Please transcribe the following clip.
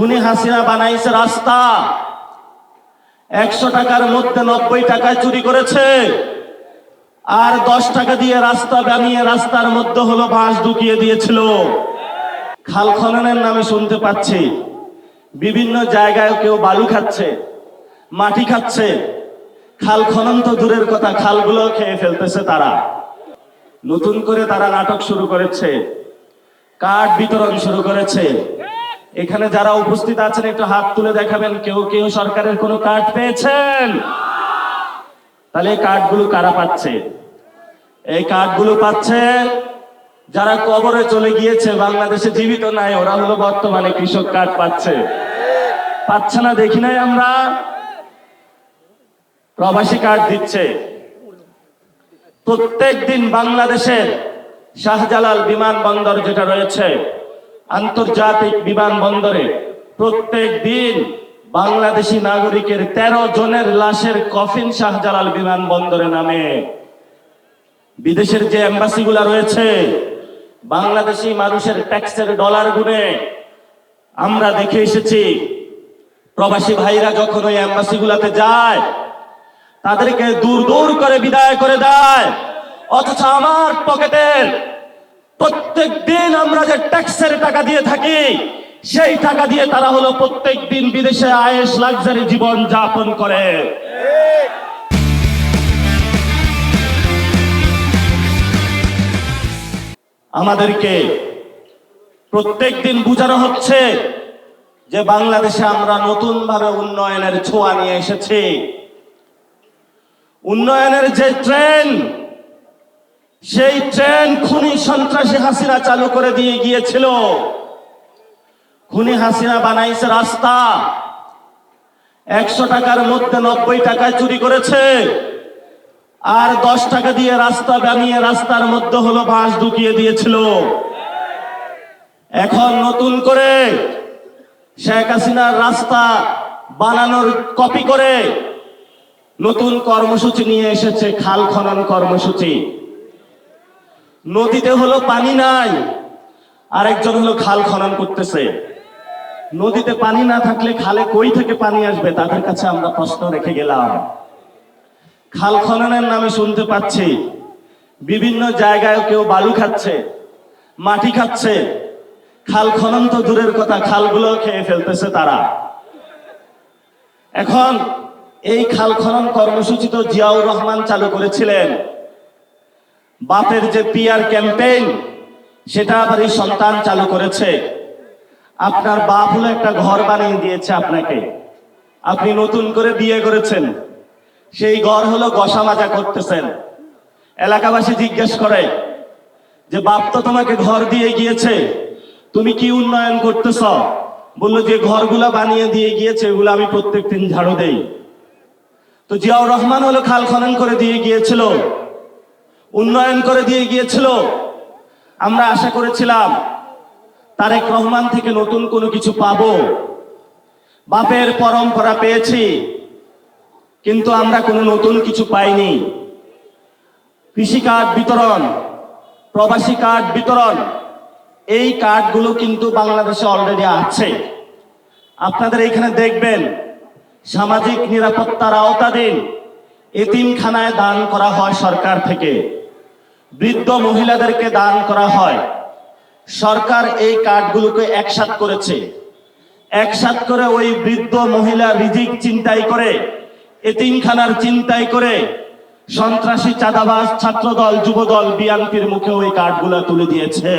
খুনি হাসিনা বানাইছে রাস্তা, 100 টাকার মধ্যে 90 টাকায় চুরি করেছে, আর 10 টাকা দিয়ে রাস্তা বানিয়ে রাস্তার মধ্যে হলো বাঁশ ঢুকিয়ে দিয়েছিল। খাল খননের নামে শুনতে পাচ্ছি বিভিন্ন জায়গায় কেউ বালু খাচ্ছে, মাটি খাচ্ছে। খাল খনন তো দূরের কথা, খালগুলো খেয়ে ফেলতেছে তারা। নতুন করে তারা নাটক শুরু করেছে, কার্ড বিতরণ শুরু করেছে। এখানে যারা উপস্থিত আছেন একটু হাত তুলে দেখাবেন, কেউ কেউ সরকারের কোনো কার্ড পেয়েছেন? তাহলে এই কার্ডগুলো কারা পাচ্ছে? এই কার্ডগুলো পাচ্ছে যারা কবরে চলে গিয়েছে, বাংলাদেশে জীবিত নাই, ওরা হলো বর্তমানে কৃষক কার্ড পাচ্ছে। পাচ্ছে না দেখি নাই আমরা? প্রবাসী কার্ড দিচ্ছে। প্রত্যেক দিন বাংলাদেশের শাহজালাল বিমানবন্দর যেটা রয়েছে, আন্তর্জাতিক বিমানবন্দরে প্রত্যেক দিন বাংলাদেশি নাগরিকের 13 জনের লাশের কফিন শাহজালাল বিমানবন্দরে নামে। বিদেশের যে এম্বাসি গুলা রয়েছে, বাংলাদেশি মানুষের ট্যাক্সের ডলার গুনে আমরা দেখে এসেছি, প্রবাসী ভাইরা যখন ওই এম্বাসি গুলাতে যায় তাদেরকে দূর দূর করে বিদায় করে দেয়, অথচ আমার পকেটের প্রত্যেক দিন আমরা যে ট্যাক্সের টাকা দিয়ে থাকি, সেই টাকা দিয়ে তারা হলো প্রত্যেক দিন বিদেশে আয়েশ লাক্সারি জীবন যাপন করে। আমাদেরকে প্রত্যেক দিন বোঝানো হচ্ছে যে বাংলাদেশে আমরা নতুন ভাবে উন্নয়নের ছোঁয়া নিয়ে এসেছি। উন্নয়নের যে ট্রেন, সেই ট্রেন খুনি সন্ত্রাসী হাসিনা চালু করে দিয়ে গিয়েছিল। খুনি হাসিনা বানাইছে রাস্তা, 100 টাকার মধ্যে 90 টাকায় চুরি করেছে, আর 10 টাকা দিয়ে রাস্তা বানিয়ে রাস্তার মধ্যে হলো বাঁশ ঢুকিয়ে দিয়েছিল। এখন নতুন করে শেখ হাসিনার রাস্তা বানানোর কপি করে নতুন কর্মসূচি নিয়ে এসেছে, খাল খনন কর্মসূচি। নদীতে হলো পানি নাই, আরেকজন হলো খাল খনন করতেছে। নদীতে পানি না থাকলে খালে কই থেকে পানি আসবে? তাদের কাছে আমরা প্রশ্ন রেখে গেলাম। খাল খননের নামে শুনতে পাচ্ছি বিভিন্ন জায়গায় কেউ বালু খাচ্ছে, মাটি খাচ্ছে। খাল খনন তো দূরের কথা, খালগুলো খেয়ে ফেলতেছে তারা। এখন এই খাল খনন কর্মসূচি তো জিয়াউর রহমান চালু করেছিলেন। বাপের যে পিআর ক্যাম্পেইন, সেটা আবার এই সন্তান চালু করেছে। আপনার বাপ হলো একটা ঘর বানিয়ে দিয়েছে আপনাকে, আপনি নতুন করে বিয়ে করেছেন, সেই ঘর হলো গসা মাজা করতেছেন। এলাকাবাসী জিজ্ঞেস করে যে বাপ তো তোমাকে ঘর দিয়ে গিয়েছে, তুমি কি উন্নয়ন করতেছ? বললো যে ঘরগুলা বানিয়ে দিয়ে গিয়েছে, এগুলো আমি প্রত্যেকদিন ঝাড়ু দেই। তো জিয়াউর রহমান হলো খাল খনন করে দিয়ে গিয়েছিল, উন্নয়ন করে দিয়ে গিয়েছিল। আমরা আশা করেছিলাম তারেক রহমান থেকে নতুন কোনো কিছু পাবো, বাপের পরম্পরা পেয়েছি, কিন্তু আমরা কোনো নতুন কিছু পাইনি। কৃষি কার্ড বিতরণ, প্রবাসী কার্ড বিতরণ, এই কার্ডগুলো কিন্তু বাংলাদেশে অলরেডি আছে। আপনাদের এখানে দেখবেন সামাজিক নিরাপত্তার আওতাধীন এতিমখানায় দান করা হয় সরকার থেকে, বৃদ্ধ মহিলাদেরকে দান করা হয়। সরকার এই কার্ডগুলোকে একসাথ করেছে, একসাথ করে ওই বৃদ্ধ মহিলা রিজিক চিন্তাই করে, এতিমখানার চিন্তাই করে সন্ত্রাসী চাঁদাবাজ ছাত্রদল যুবদল বিএনপির মুখে ওই কার্ডগুলো তুলে দিয়েছে।